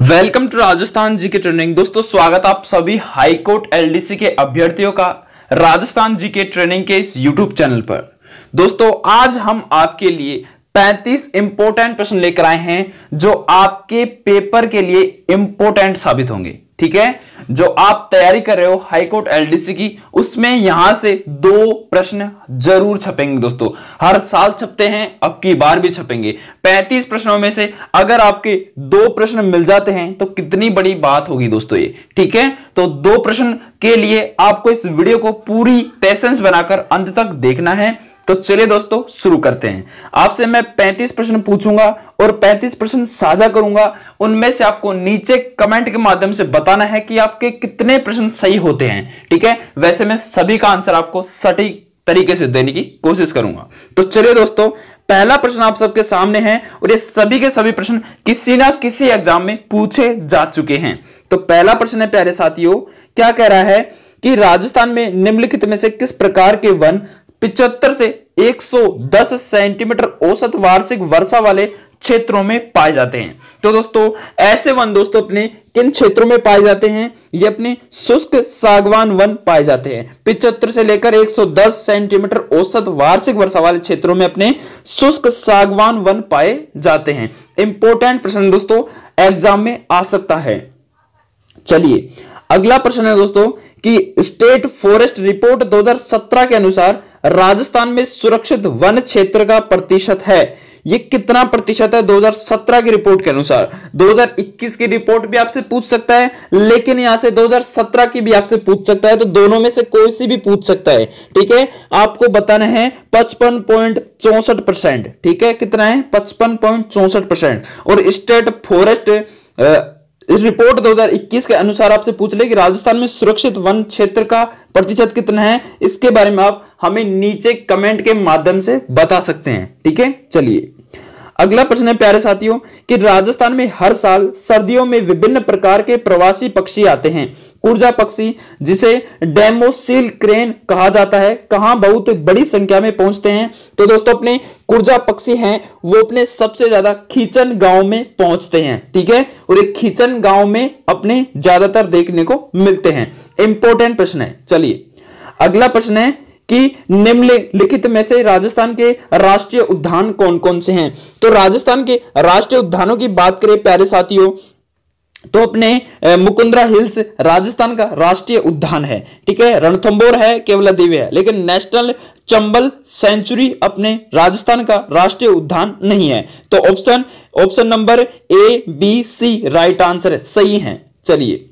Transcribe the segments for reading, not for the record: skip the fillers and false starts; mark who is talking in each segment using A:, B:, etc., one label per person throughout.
A: Welcome to Rajasthan GK training. दोस्तों स्वागत आप सभी हाईकोर्ट एलडीसी के अभ्यर्थियों का राजस्थान जीके ट्रेनिंग के इस यूट्यूब चैनल पर। दोस्तों आज हम आपके लिए 35 इंपॉर्टेंट प्रश्न लेकर आए हैं जो आपके पेपर के लिए इंपॉर्टेंट साबित होंगे। ठीक है, जो आप तैयारी कर रहे हो हाईकोर्ट एलडीसी की, उसमें यहां से 2 प्रश्न जरूर छपेंगे। दोस्तों हर साल छपते हैं, अब की बार भी छपेंगे। 35 प्रश्नों में से अगर आपके 2 प्रश्न मिल जाते हैं तो कितनी बड़ी बात होगी दोस्तों ये। ठीक है, तो 2 प्रश्न के लिए आपको इस वीडियो को पूरी पेशेंस बनाकर अंत तक देखना है। तो चलिए दोस्तों शुरू करते हैं। आपसे मैं 35 प्रश्न पूछूंगा और 35 प्रश्न साझा करूंगा। उनमें से आपको नीचे कमेंट के माध्यम से बताना है कि आपके कितने प्रश्न सही होते हैं। ठीक है, वैसे मैं सभी का आंसर आपको सटीक तरीके से देने की कोशिश करूंगा। तो चलिए दोस्तों, पहला प्रश्न आप सबके सामने है और ये सभी के सभी प्रश्न किसी ना किसी एग्जाम में पूछे जा चुके हैं। तो पहला प्रश्न है प्यारे साथियों, क्या कह रहा है कि राजस्थान में निम्नलिखित में से किस प्रकार के वन 75 से 110 सेंटीमीटर औसत वार्षिक वर्षा वाले क्षेत्रों में पाए जाते हैं। तो दोस्तों ऐसे वन दोस्तों अपने किन क्षेत्रों में पाए जाते हैं? ये अपने शुष्क सागवान वन पाए जाते हैं। 75 से लेकर 110 सेंटीमीटर औसत वार्षिक वर्षा वाले क्षेत्रों में अपने शुष्क सागवान वन पाए जाते हैं। इंपॉर्टेंट प्रश्न दोस्तों एग्जाम में आ सकता है। चलिए अगला प्रश्न है दोस्तों कि स्टेट फॉरेस्ट रिपोर्ट 2017 के अनुसार राजस्थान में सुरक्षित वन क्षेत्र का प्रतिशत है। ये कितना प्रतिशत है 2017 की रिपोर्ट के अनुसार? 2021 की रिपोर्ट भी आपसे पूछ सकता है, लेकिन यहां से 2017 की भी आपसे पूछ सकता है, तो दोनों में से कोई सी भी पूछ सकता है। ठीक है, आपको बताना है 55.64%। ठीक है, कितना है? 55.64%। और स्टेट फॉरेस्ट इस रिपोर्ट 2021 के अनुसार आपसे पूछ ले कि राजस्थान में सुरक्षित वन क्षेत्र का प्रतिशत कितना है, इसके बारे में आप हमें नीचे कमेंट के माध्यम से बता सकते हैं। ठीक है, चलिए अगला प्रश्न है प्यारे साथियों कि राजस्थान में हर साल सर्दियों में विभिन्न प्रकार के प्रवासी पक्षी आते हैं। कुर्जा पक्षी, जिसे डेमोसिल क्रेन कहा जाता है, कहां बहुत बड़ी संख्या में पहुंचते हैं? तो दोस्तों अपने कुर्जा पक्षी हैं वो अपने सबसे ज्यादा खींचन गांव में पहुंचते हैं। ठीक है, और एक खींचन गांव में अपने ज्यादातर देखने को मिलते हैं। इंपॉर्टेंट प्रश्न है। चलिए अगला प्रश्न है कि निम्नलिखित में से राजस्थान के राष्ट्रीय उद्यान कौन कौन से हैं? तो राजस्थान के राष्ट्रीय उद्यानों की बात करें प्यारे साथियों तो अपने मुकुंदरा हिल्स राजस्थान का राष्ट्रीय उद्यान है। ठीक है, रणथंबोर है, केवलादेव है, लेकिन नेशनल चंबल सेंचुरी अपने राजस्थान का राष्ट्रीय उद्यान नहीं है। तो option number A B C right answer है, सही है। चलिए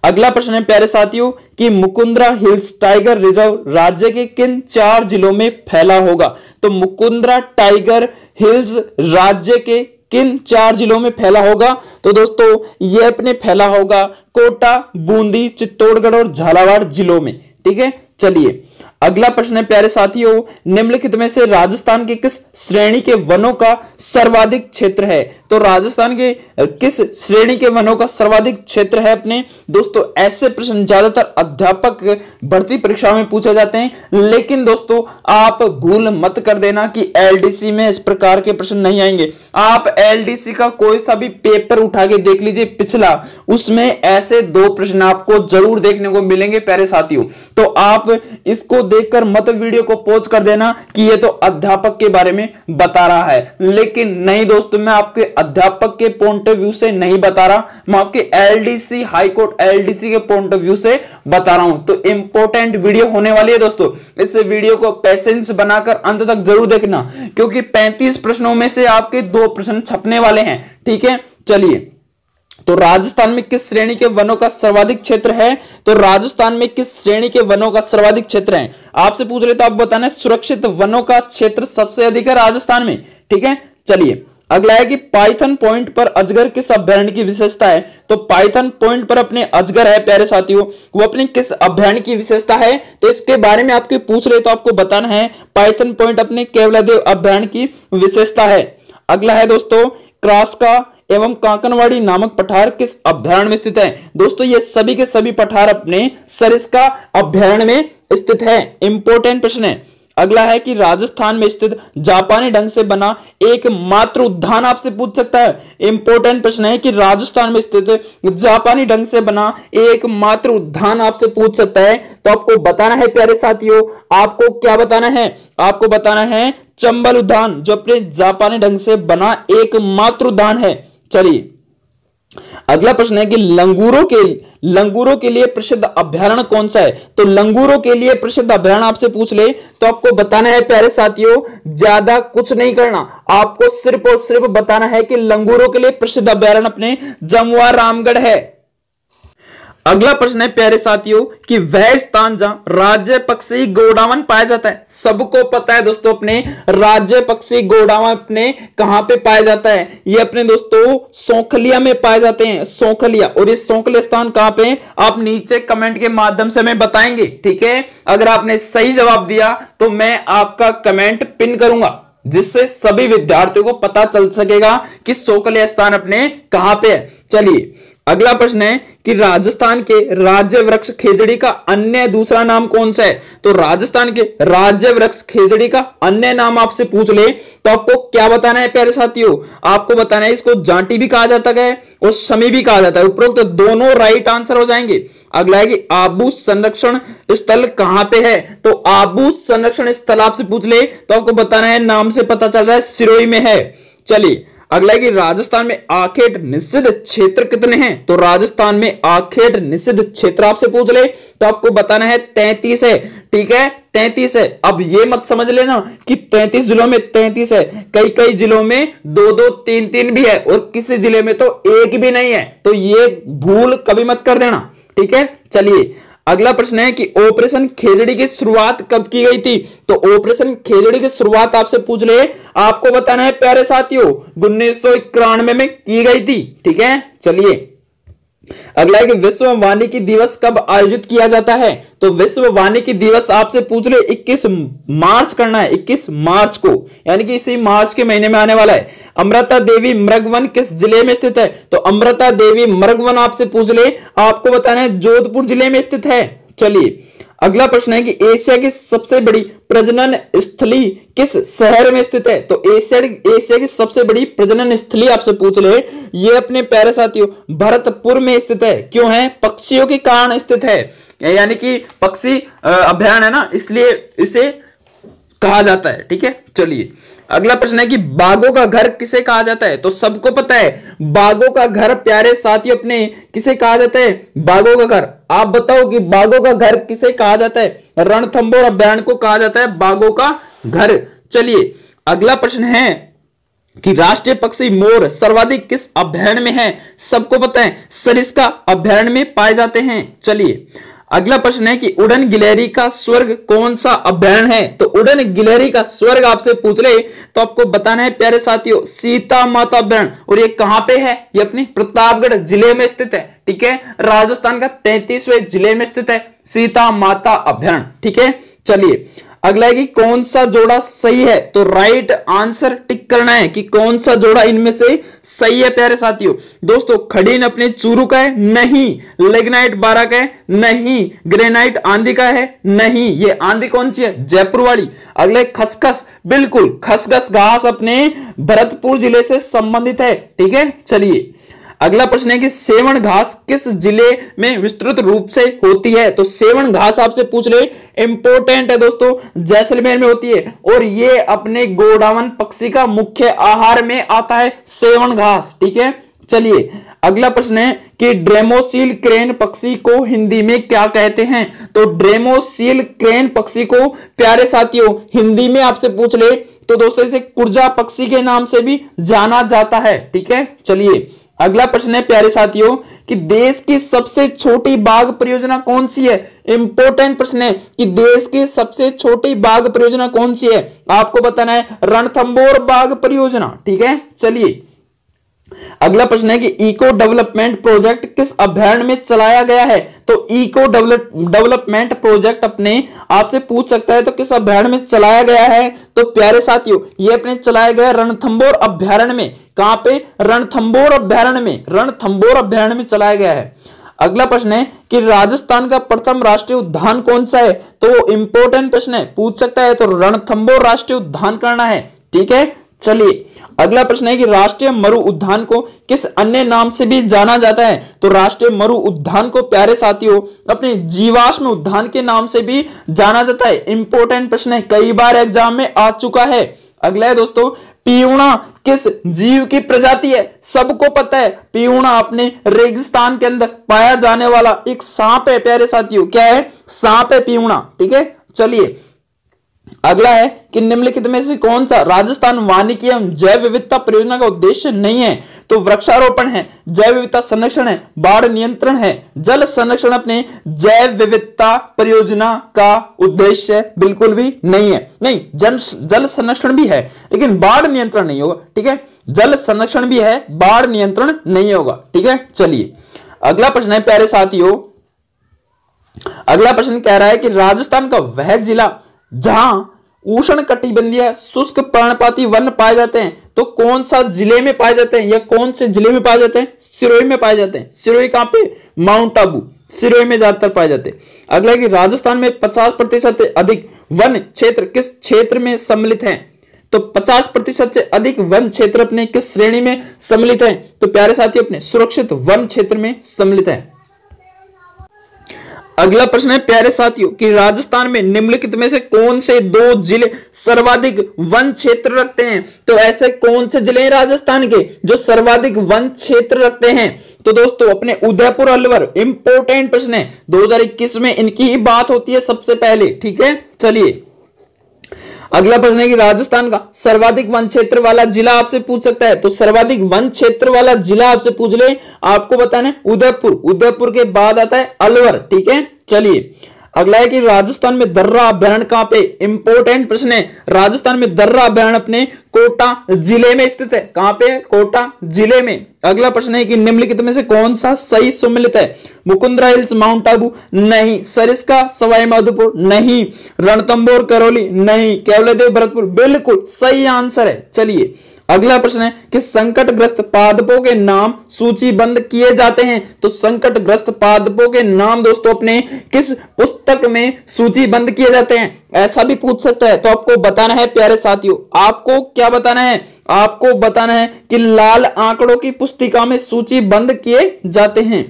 A: अगला प्रश्न है प्यारे साथियों कि मुकुंदरा हिल्स टाइगर रिजर्व राज्य के किन 4 जिलों में फैला होगा? तो मुकुंदरा टाइगर हिल्स राज्य के किन 4 जिलों में फैला होगा? तो दोस्तों ये अपने फैला होगा कोटा, बूंदी, चित्तौड़गढ़ और झालावाड़ जिलों में। ठीक है, चलिए अगला प्रश्न है प्यारे साथियों, निम्नलिखित में से राजस्थान के किस श्रेणी के वनों का सर्वाधिक क्षेत्र है? तो राजस्थान के किस श्रेणी के वनों का सर्वाधिक क्षेत्र है अपने? दोस्तों ऐसे प्रश्न ज्यादातर अध्यापक भर्ती परीक्षा में पूछे जाते हैं, लेकिन दोस्तों आप भूल मत कर देना कि एलडीसी में इस प्रकार के प्रश्न नहीं आएंगे। आप एलडीसी का कोई सा भी पेपर उठा के देख लीजिए पिछला, उसमें ऐसे 2 प्रश्न आपको जरूर देखने को मिलेंगे प्यारे साथियों। तो आप इसको देखकर मत वीडियो को पॉज कर देना कि ये तो अध्यापक के बारे में बता रहा है, लेकिन नहीं दोस्तों, मैं आपके अध्यापक के पॉइंट ऑफ व्यू से नहीं बता रहा, मैं आपके एलडीसी हाईकोर्ट एलडीसी के पॉइंट ऑफ व्यू से बता रहा हूं। तो इंपॉर्टेंट वीडियो होने वाली है दोस्तों, इस वीडियो को पेशेंस बनाकर अंत तक जरूर देखना, क्योंकि 35 प्रश्नों में से आपके 2 प्रश्न छपने वाले हैं। ठीक है, चलिए तो राजस्थान में किस श्रेणी के वनों का सर्वाधिक क्षेत्र है? तो राजस्थान में किस श्रेणी के वनों का सर्वाधिक क्षेत्र है आपसे पूछ रहे, तो आप बताना सुरक्षित वनों का क्षेत्र सबसे अधिक है राजस्थान में। ठीक है, चलिए अगला है कि पाइथन पॉइंट पर अजगर किस अभयारण्य की विशेषता है? तो पाइथन पॉइंट पर अपने अजगर है प्यारे साथियों, वो अपनी किस अभयारण्य की विशेषता है? तो इसके बारे में आपके पूछ रहे तो आपको बताना है पाइथन पॉइंट अपने केवलादेव अभयारण्य की विशेषता है। अगला है दोस्तों क्रास्का एवं कांकनवाड़ी नामक पठार किस अभयारण्य में स्थित है? दोस्तों ये सभी के सभी पठार अपने सरिस्का अभयारण्य में स्थित है। इंपॉर्टेंट प्रश्न है। अगला है कि राजस्थान में स्थित जापानी ढंग से बना एकमात्र उद्यान आपसे पूछ सकता है। इंपॉर्टेंट प्रश्न है कि राजस्थान में स्थित जापानी ढंग से बना एकमात्र उद्यान आपसे पूछ सकता है। तो आपको बताना है प्यारे साथियों, आपको क्या बताना है, आपको बताना है चंबल उद्यान, जो अपने जापानी ढंग से बना एकमात्र उद्यान है। चलिए अगला प्रश्न है कि लंगूरों के लिए प्रसिद्ध अभयारण्य कौन सा है। तो लंगूरों के लिए प्रसिद्ध अभयारण्य आपसे पूछ ले तो आपको बताना है प्यारे साथियों, ज्यादा कुछ नहीं करना, आपको सिर्फ और सिर्फ बताना है कि लंगूरों के लिए प्रसिद्ध अभयारण्य अपने जमुआ रामगढ़ है। अगला प्रश्न है प्यारे साथियों कि वह स्थान जहां राज्य पक्षी गोडावण पाया जाता है। सबको पता है दोस्तों अपने राज्य पक्षी गोडावण अपने कहां पे पाया जाता है, ये अपने दोस्तों सौखलिया में पाए जाते हैं, सौखलिया। और ये सौखलिया स्थान कहां पे, आप नीचे कमेंट के माध्यम से हमें बताएंगे, ठीक है। अगर आपने सही जवाब दिया तो मैं आपका कमेंट पिन करूंगा, जिससे सभी विद्यार्थियों को पता चल सकेगा कि सौखलिया स्थान अपने कहां पे है। चलिए अगला प्रश्न है कि राजस्थान के राज्य वृक्ष खेजड़ी का अन्य दूसरा नाम कौन सा है। तो राजस्थान के राज्य वृक्ष खेजड़ी का अन्य नाम आपसे पूछ ले तो आपको क्या बताना है प्यारे साथियों, आपको बताना है इसको जांटी भी कहा जाता है और शमी भी कहा जाता है। उपरोक्त तो दोनों राइट आंसर हो जाएंगे। अगला है कि आबू संरक्षण स्थल कहां पे है। तो आबू संरक्षण स्थल आपसे पूछ ले तो आपको बताना है, नाम से पता चल रहा है सिरोही में है। चलिए अगला है कि राजस्थान में आखेट निषिद्ध क्षेत्र कितने हैं। तो राजस्थान में आखेट निषिद्ध क्षेत्र आपसे पूछ ले तो आपको बताना है 33 है, ठीक है 33 है। अब ये मत समझ लेना कि 33 जिलों में 33 है, कई कई जिलों में 2-2 3-3 भी है और किसी जिले में तो एक भी नहीं है, तो ये भूल कभी मत कर देना, ठीक है। चलिए अगला प्रश्न है कि ऑपरेशन खेजड़ी की शुरुआत कब की गई थी। तो ऑपरेशन खेजड़ी की शुरुआत आपसे पूछ ले, आपको बताना है प्यारे साथियों 1991 में की गई थी, ठीक है। चलिए अगला है कि विश्व वानिकी दिवस कब आयोजित किया जाता है। तो विश्व वानिकी दिवस आपसे पूछ ले 21 मार्च करना है, 21 मार्च को, यानी कि इसी मार्च के महीने में आने वाला है। अमृता देवी मृगवन किस जिले में स्थित है। तो अमृता देवी मृगवन आपसे पूछ ले, आपको बताना है जोधपुर जिले में स्थित है। चलिए अगला प्रश्न है कि एशिया की सबसे बड़ी प्रजनन स्थली किस शहर में स्थित है। तो एशिया की सबसे बड़ी प्रजनन स्थली आपसे पूछ ले, ये अपने प्यारे साथियों भरतपुर में स्थित है। क्यों है, पक्षियों के कारण स्थित है, यानी कि पक्षी अभयारण्य है ना, इसलिए इसे कहा जाता है, ठीक है। चलिए अगला प्रश्न है कि बाघों का घर किसे कहा जाता है। तो सबको पता है बाघों का घर प्यारे साथियों अपने किसे कहा जाता है, बाघों का घर। आप बताओ कि बाघों का घर किसे कहा जाता है। रणथंभौर अभयारण्य को कहा जाता है बाघों का घर। चलिए अगला प्रश्न है कि राष्ट्रीय पक्षी मोर सर्वाधिक किस अभयारण्य में है। सबको पता है सरिस्का अभयारण्य में पाए जाते हैं। चलिए अगला प्रश्न है कि उड़न गिलहरी का स्वर्ग कौन सा अभयारण्य है। तो उड़न गिलहरी का स्वर्ग आपसे पूछ ले तो आपको बताना है प्यारे साथियों सीता माता अभयारण्य, और ये कहां पे है, ये अपनी प्रतापगढ़ जिले में स्थित है, ठीक है। राजस्थान का 33वें जिले में स्थित है सीता माता अभयारण्य, ठीक है। चलिए अगला है कि कौन सा जोड़ा सही है। तो राइट आंसर टिक करना है कि कौन सा जोड़ा इनमें से सही है प्यारे साथियों। दोस्तों खड़ीन अपने चूरू का है, नहीं। लिग्नाइट 12 का है, नहीं। ग्रेनाइट आंधी का है, नहीं। ये आंधी कौन सी है, जयपुर वाली। अगले खसखस, बिल्कुल खसखस घास अपने भरतपुर जिले से संबंधित है, ठीक है। चलिए अगला प्रश्न है कि सेवण घास किस जिले में विस्तृत रूप से होती है। तो सेवण घास आपसे पूछ ले, इंपॉर्टेंट है दोस्तों, जैसलमेर में होती है और ये अपने गोडावण पक्षी का मुख्य आहार में आता है सेवण घास, ठीक है। चलिए अगला प्रश्न है कि ड्रेमोसील क्रेन पक्षी को हिंदी में क्या कहते हैं। तो ड्रेमोसील क्रेन पक्षी को प्यारे साथियों हिंदी में आपसे पूछ ले तो दोस्तों इसे कुर्जा पक्षी के नाम से भी जाना जाता है, ठीक है। चलिए अगला प्रश्न है प्यारे साथियों कि देश की सबसे छोटी बाघ परियोजना कौन सी है। इंपॉर्टेंट प्रश्न है कि देश की सबसे छोटी बाघ परियोजना कौन सी है, आपको बताना है रणथंभौर बाघ परियोजना, ठीक है। चलिए अगला प्रश्न है कि इको डेवलपमेंट प्रोजेक्ट किस अभयारण्य में चलाया गया है। तो इको डेवलपमेंट प्रोजेक्ट अपने आपसे पूछ सकता है तो किस अभयारण्य में चलाया गया है। तो प्यारे साथियों ये अपने चलाया गया रणथंभौर अभयारण्य में। कहां पे, रणथंभौर अभयारण्य में, रणथंभौर अभयारण्य में चलाया गया है। अगला प्रश्न है कि राजस्थान का प्रथम राष्ट्रीय उद्यान कौन सा है, तो वो इंपॉर्टेंट प्रश्न है, पूछ सकता है, तो रणथंभौर राष्ट्रीय उद्यान करना है। ठीक है, चलिए अगला प्रश्न है कि राष्ट्रीय मरु उद्यान को किस अन्य नाम से भी जाना जाता है, तो राष्ट्रीय मरु उद्यान को प्यारे साथियों अपने जीवाश्म उद्यान के नाम से भी जाना जाता है। इंपॉर्टेंट प्रश्न है, कई बार एग्जाम में आ चुका है। अगला है दोस्तों, पियूणा किस जीव की प्रजाति है, सबको पता है पियूणा अपने रेगिस्तान के अंदर पाया जाने वाला एक सांप है प्यारे साथियों। क्या है, सांप है पियूणा। ठीक है, चलिए अगला है कि निम्नलिखित में से कौन सा राजस्थान वानिकी एवं जैव विविधता परियोजना का उद्देश्य नहीं है, तो वृक्षारोपण है, जैव विविधता संरक्षण है, बाढ़ नियंत्रण है, जल संरक्षण अपने जैव विविधता परियोजना का उद्देश्य बिल्कुल भी नहीं है। नहीं, जल संरक्षण भी है लेकिन बाढ़ नियंत्रण नहीं होगा। ठीक है, जल संरक्षण भी है, बाढ़ नियंत्रण नहीं होगा। ठीक है, चलिए अगला प्रश्न है प्यारे साथियों, अगला प्रश्न कह रहा है कि राजस्थान का वह जिला जहां उष्ण कटिबंधीय शुष्क पर्णपाती वन पाए जाते हैं, तो कौन सा जिले में पाए जाते हैं या कौन से जिले में पाए जाते हैं, सिरोही में पाए जाते हैं। सिरोही कहां पे, माउंट आबू, सिरोही में ज्यादातर पाए जाते हैं। अगला है कि राजस्थान में 50% से अधिक वन क्षेत्र किस क्षेत्र में सम्मिलित हैं, तो 50% से अधिक वन क्षेत्र अपने किस श्रेणी में सम्मिलित हैं, तो प्यारे साथियों अपने सुरक्षित वन क्षेत्र में सम्मिलित है। अगला प्रश्न है प्यारे साथियों कि राजस्थान में निम्नलिखित में से कौन से दो जिले सर्वाधिक वन क्षेत्र रखते हैं, तो ऐसे कौन से जिले हैं राजस्थान के जो सर्वाधिक वन क्षेत्र रखते हैं, तो दोस्तों अपने उदयपुर अलवर। इंपॉर्टेंट प्रश्न है, 2021 में इनकी ही बात होती है सबसे पहले। ठीक है, चलिए अगला प्रश्न है कि राजस्थान का सर्वाधिक वन क्षेत्र वाला जिला आपसे पूछ सकता है, तो सर्वाधिक वन क्षेत्र वाला जिला आपसे पूछ ले, आपको बताना है उदयपुर। उदयपुर के बाद आता है अलवर। ठीक है, चलिए अगला है कि राजस्थान में दर्रा अभयारण्य कहां पे, इंपॉर्टेंट प्रश्न है। राजस्थान में दर्रा अभयारण्य अपने कोटा जिले में स्थित है। कहां पे, कोटा जिले में। अगला प्रश्न है कि निम्नलिखित में से कौन सा सही सम्मिलित है, मुकुंदरा हिल्स माउंट आबू नहीं, सरिस्का सवाई माधोपुर नहीं, रणथंभौर करौली नहीं, केवलादेव भरतपुर बिल्कुल सही आंसर है। चलिए अगला प्रश्न है कि संकटग्रस्त पादपों के नाम सूचीबद्ध किए जाते हैं, तो संकटग्रस्त पादपों के नाम दोस्तों अपने किस पुस्तक में सूचीबद्ध किए जाते हैं, ऐसा भी पूछ सकता है। तो आपको बताना है प्यारे साथियों, आपको क्या बताना है, आपको बताना है कि लाल आंकड़ों की पुस्तिका में सूचीबद्ध किए जाते हैं।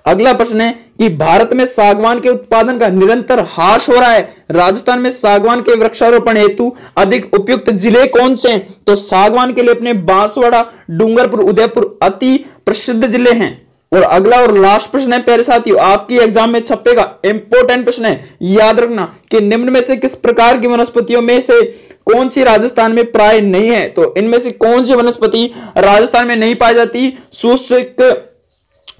A: अगला प्रश्न है कि भारत में सागवान के उत्पादन का निरंतर ह्रास हो रहा है, राजस्थान में सागवान के वृक्षारोपण हेतु अधिक उपयुक्त जिले कौन से हैं, तो सागवान के लिए अपने बांसवाड़ा, डूंगरपुर, उदयपुर अति प्रसिद्ध जिले हैं। और अगला और लास्ट प्रश्न है प्यारे साथियों, आपकी एग्जाम में छपेगा, इंपॉर्टेंट प्रश्न है, याद रखना कि निम्न में से किस प्रकार की वनस्पतियों में से कौन सी राजस्थान में प्राय नहीं है, तो इनमें से कौन सी वनस्पति राजस्थान में नहीं पाई जाती, शुष्क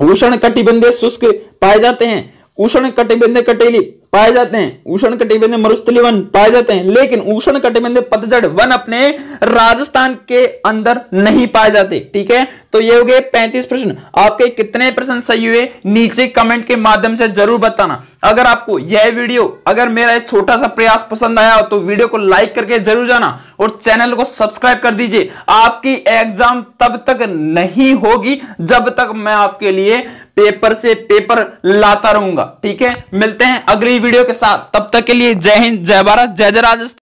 A: उष्ण कटिबंधीय शुष्क पाए जाते हैं, उष्ण कटिबंधीय कटेली पाए जाते हैं, उष्ण कटिबंधीय मरुस्थलीय वन पाए जाते हैं, लेकिन उष्ण कटिबंधीय पतझड़ वन अपने राजस्थान के अंदर नहीं पाए जाते। ठीक है, तो ये हो गए 35 प्रश्न। आपके कितने प्रश्न सही हुए नीचे कमेंट के माध्यम से जरूर बताना। अगर आपको यह वीडियो, अगर मेरा एक छोटा सा प्रयास पसंद आया हो तो वीडियो को लाइक करके जरूर जाना और चैनल को सब्सक्राइब कर दीजिए। आपकी एग्जाम तब तक नहीं होगी जब तक मैं आपके लिए पेपर से पेपर लाता रहूंगा। ठीक है, मिलते हैं अगली वीडियो के साथ, तब तक के लिए जय हिंद, जय भारत, जय जय राजस्थान।